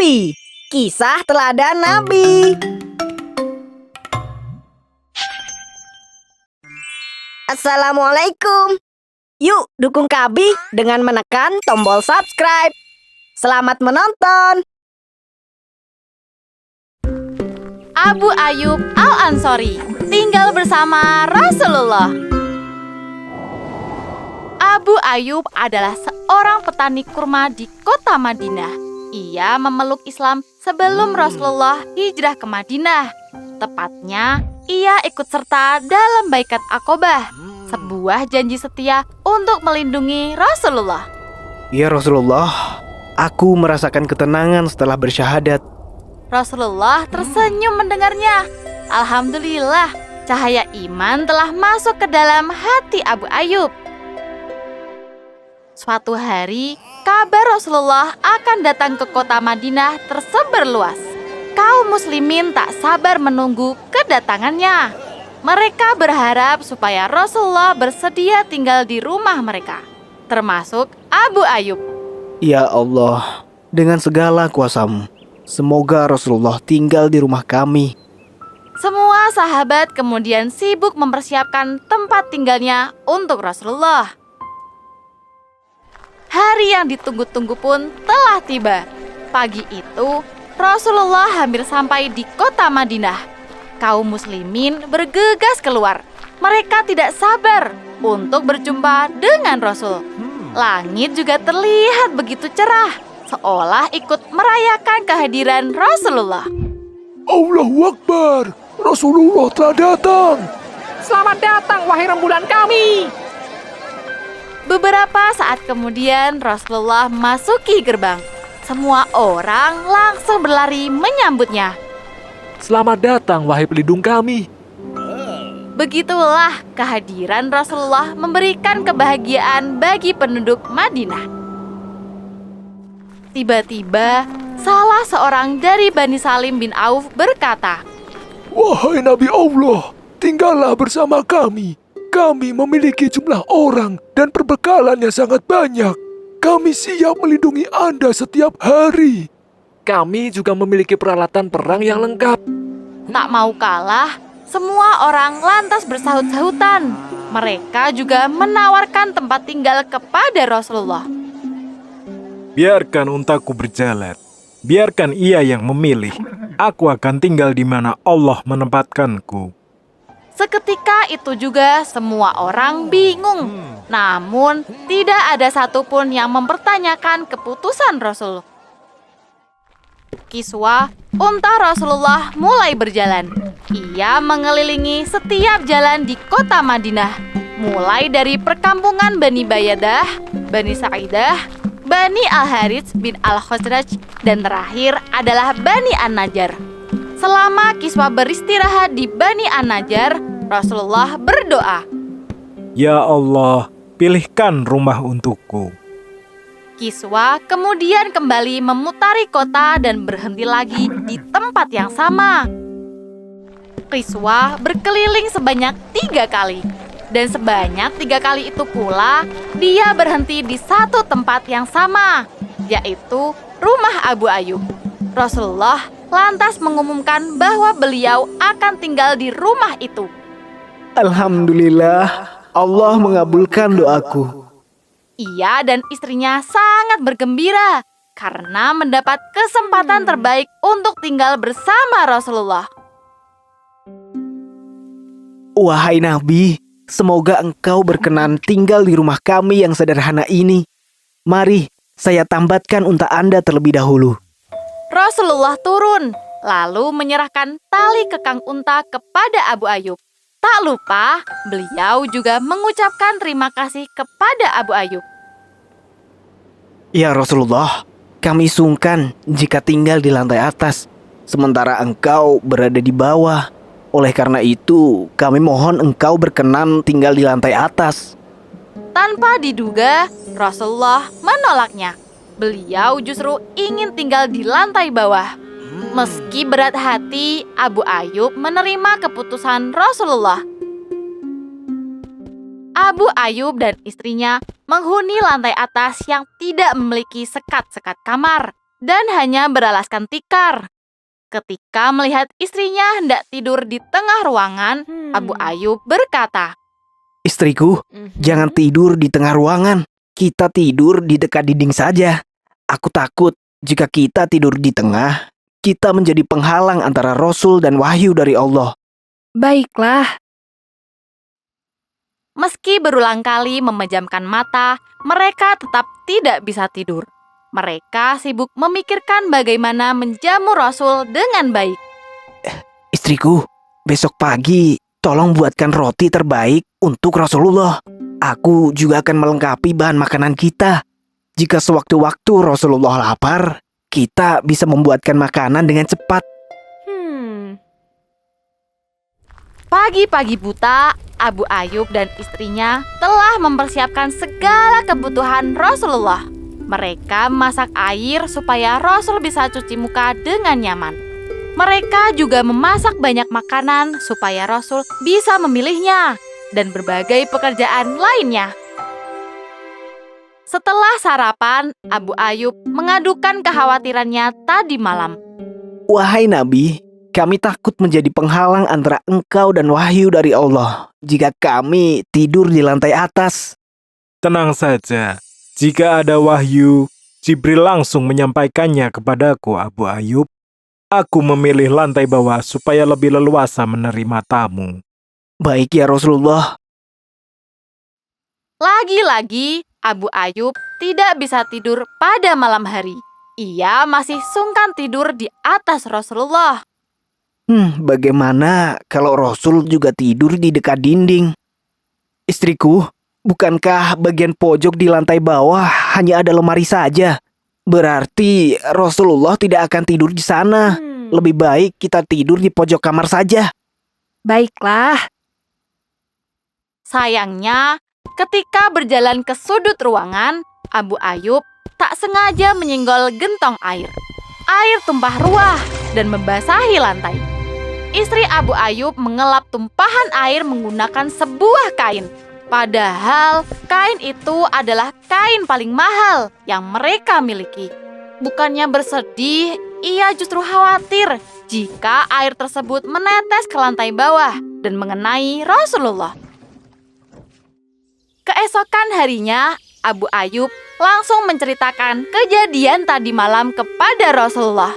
Nabi. Kisah teladan Nabi. Assalamualaikum. Yuk dukung Kabi dengan menekan tombol subscribe. Selamat menonton. Abu Ayyub Al-Ansori tinggal bersama Rasulullah. Abu Ayyub adalah seorang petani kurma di kota Madinah. Ia memeluk Islam sebelum Rasulullah hijrah ke Madinah. Tepatnya, ia ikut serta dalam Baiat Aqobah, sebuah janji setia untuk melindungi Rasulullah. Ya Rasulullah, aku merasakan ketenangan setelah bersyahadat. Rasulullah tersenyum mendengarnya. Alhamdulillah, cahaya iman telah masuk ke dalam hati Abu Ayyub. Suatu hari, kabar Rasulullah akan datang ke kota Madinah tersebar luas. Kaum muslimin tak sabar menunggu kedatangannya. Mereka berharap supaya Rasulullah bersedia tinggal di rumah mereka, termasuk Abu Ayyub. Ya Allah, dengan segala kuasa-Mu, semoga Rasulullah tinggal di rumah kami. Semua sahabat kemudian sibuk mempersiapkan tempat tinggalnya untuk Rasulullah. Hari yang ditunggu-tunggu pun telah tiba. Pagi itu, Rasulullah hampir sampai di kota Madinah. Kaum muslimin bergegas keluar. Mereka tidak sabar untuk berjumpa dengan Rasul. Langit juga terlihat begitu cerah, seolah ikut merayakan kehadiran Rasulullah. Allahu Akbar, Rasulullah telah datang. Selamat datang, wahai rembulan kami. Beberapa saat kemudian Rasulullah masuki gerbang. Semua orang langsung berlari menyambutnya. Selamat datang, wahai pelindung kami. Begitulah kehadiran Rasulullah memberikan kebahagiaan bagi penduduk Madinah. Tiba-tiba, salah seorang dari Bani Salim bin Auf berkata, Wahai Nabi Allah, tinggallah bersama kami. Kami memiliki jumlah orang dan perbekalan yang sangat banyak. Kami siap melindungi Anda setiap hari. Kami juga memiliki peralatan perang yang lengkap. tak mau kalah, semua orang lantas bersahut-sahutan. Mereka juga menawarkan tempat tinggal kepada Rasulullah. Biarkan untaku berjalan. Biarkan ia yang memilih. Aku akan tinggal di mana Allah menempatkanku. Seketika itu juga semua orang bingung. Namun, tidak ada satupun yang mempertanyakan keputusan Rasul. Kiswa, unta Rasulullah mulai berjalan. Ia mengelilingi setiap jalan di kota Madinah, mulai dari perkampungan Bani Bayadah, Bani Sa'idah, Bani Al-Harits bin Al-Khazraj, dan terakhir adalah Bani An-Najjar. Selama Kiswa beristirahat di Bani An-Najjar, Rasulullah berdoa, Ya Allah, pilihkan rumah untukku. Kiswa kemudian kembali memutari kota dan berhenti lagi di tempat yang sama. Kiswa berkeliling sebanyak 3 kali. Dan sebanyak 3 kali itu pula, dia berhenti di satu tempat yang sama, yaitu rumah Abu Ayyub. Rasulullah lantas mengumumkan bahwa beliau akan tinggal di rumah itu. Alhamdulillah, Allah mengabulkan doaku. Ia dan istrinya sangat bergembira karena mendapat kesempatan terbaik untuk tinggal bersama Rasulullah. Wahai Nabi, semoga engkau berkenan tinggal di rumah kami yang sederhana ini. Mari, saya tambatkan unta Anda terlebih dahulu. Rasulullah turun, lalu menyerahkan tali kekang unta kepada Abu Ayyub. Tak lupa, beliau juga mengucapkan terima kasih kepada Abu Ayyub. Ya Rasulullah, kami sungkan jika tinggal di lantai atas, sementara engkau berada di bawah. Oleh karena itu, kami mohon engkau berkenan tinggal di lantai atas. Tanpa diduga, Rasulullah menolaknya. Beliau justru ingin tinggal di lantai bawah. Meski berat hati, Abu Ayyub menerima keputusan Rasulullah. Abu Ayyub dan istrinya menghuni lantai atas yang tidak memiliki sekat-sekat kamar. dan hanya beralaskan tikar. Ketika melihat istrinya hendak tidur di tengah ruangan, Abu Ayyub berkata, Istriku, jangan tidur di tengah ruangan. Kita tidur di dekat dinding saja. Aku takut jika kita tidur di tengah, kita menjadi penghalang antara Rasul dan wahyu dari Allah. Baiklah. Meski berulang kali memejamkan mata, mereka tetap tidak bisa tidur. Mereka sibuk memikirkan bagaimana menjamu Rasul dengan baik. Istriku, besok pagi tolong buatkan roti terbaik untuk Rasulullah. Aku juga akan melengkapi bahan makanan kita. Jika sewaktu-waktu Rasulullah lapar, kita bisa membuatkan makanan dengan cepat. Pagi-pagi buta, Abu Ayyub dan istrinya telah mempersiapkan segala kebutuhan Rasulullah. Mereka masak air supaya Rasul bisa cuci muka dengan nyaman. Mereka juga memasak banyak makanan supaya Rasul bisa memilihnya dan berbagai pekerjaan lainnya. Setelah sarapan, Abu Ayyub mengadukan kekhawatirannya tadi malam. Wahai Nabi, kami takut menjadi penghalang antara engkau dan wahyu dari Allah jika kami tidur di lantai atas. Tenang saja, jika ada wahyu, Jibril langsung menyampaikannya kepadaku, Abu Ayyub. Aku memilih lantai bawah supaya lebih leluasa menerima tamu. Baik ya Rasulullah. Lagi-lagi, Abu Ayyub tidak bisa tidur pada malam hari. Ia masih sungkan tidur di atas Rasulullah. Bagaimana kalau Rasul juga tidur di dekat dinding? Istriku, bukankah bagian pojok di lantai bawah hanya ada lemari saja? Berarti Rasulullah tidak akan tidur di sana. Lebih baik kita tidur di pojok kamar saja. Baiklah. Sayangnya, ketika berjalan ke sudut ruangan, Abu Ayyub tak sengaja menyenggol gentong air. Air tumpah ruah dan membasahi lantai. Istri Abu Ayyub mengelap tumpahan air menggunakan sebuah kain. Padahal kain itu adalah kain paling mahal yang mereka miliki. Bukannya bersedih, ia justru khawatir jika air tersebut menetes ke lantai bawah dan mengenai Rasulullah. Keesokan harinya, Abu Ayyub langsung menceritakan kejadian tadi malam kepada Rasulullah.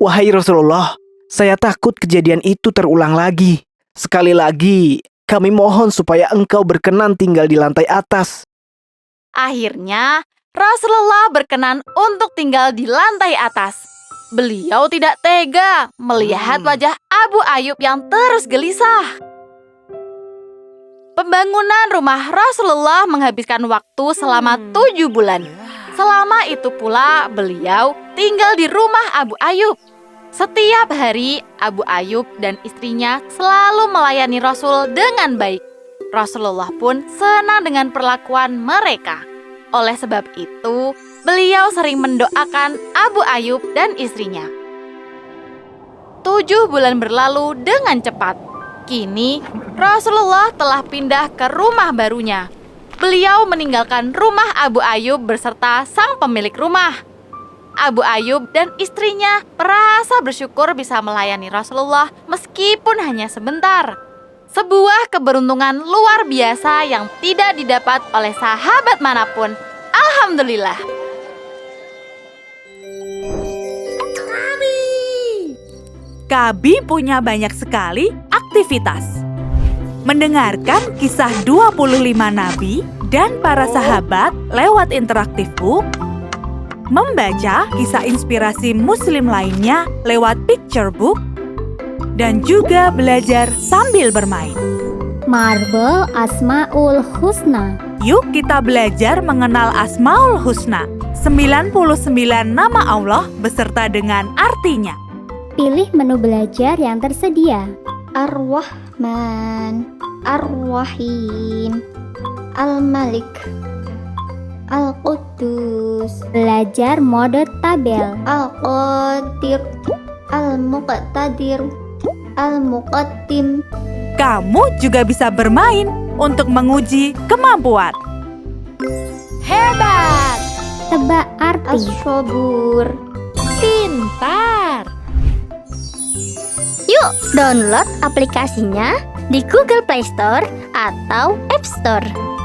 Wahai Rasulullah, saya takut kejadian itu terulang lagi. Sekali lagi, kami mohon supaya engkau berkenan tinggal di lantai atas. Akhirnya, Rasulullah berkenan untuk tinggal di lantai atas. Beliau tidak tega melihat wajah Abu Ayyub yang terus gelisah. Pembangunan rumah Rasulullah menghabiskan waktu selama 7 bulan. Selama itu pula beliau tinggal di rumah Abu Ayyub. Setiap hari Abu Ayyub dan istrinya selalu melayani Rasul dengan baik. Rasulullah pun senang dengan perlakuan mereka. Oleh sebab itu, beliau sering mendoakan Abu Ayyub dan istrinya. 7 bulan berlalu dengan cepat. Kini, Rasulullah telah pindah ke rumah barunya. Beliau meninggalkan rumah Abu Ayyub beserta sang pemilik rumah. Abu Ayyub dan istrinya merasa bersyukur bisa melayani Rasulullah meskipun hanya sebentar. Sebuah keberuntungan luar biasa yang tidak didapat oleh sahabat manapun. Alhamdulillah. Kabi punya banyak sekali aktivitas. Mendengarkan kisah 25 nabi dan para sahabat lewat interaktif book, membaca kisah inspirasi muslim lainnya lewat picture book, dan juga belajar sambil bermain. Marble Asmaul Husna. Yuk kita belajar mengenal Asmaul Husna, 99 nama Allah beserta dengan artinya. Pilih menu belajar yang tersedia. Ar-Rahman, Ar-Rahim, Al-Malik, Al-Quddus. Belajar mode tabel. Al-Qadir, Al-Muqtadir, Al-Muqaddim. Kamu juga bisa bermain untuk menguji kemampuan. Hebat! Tebak arti. As-sabur. Pintar. Yuk download aplikasinya di Google Play Store atau App Store.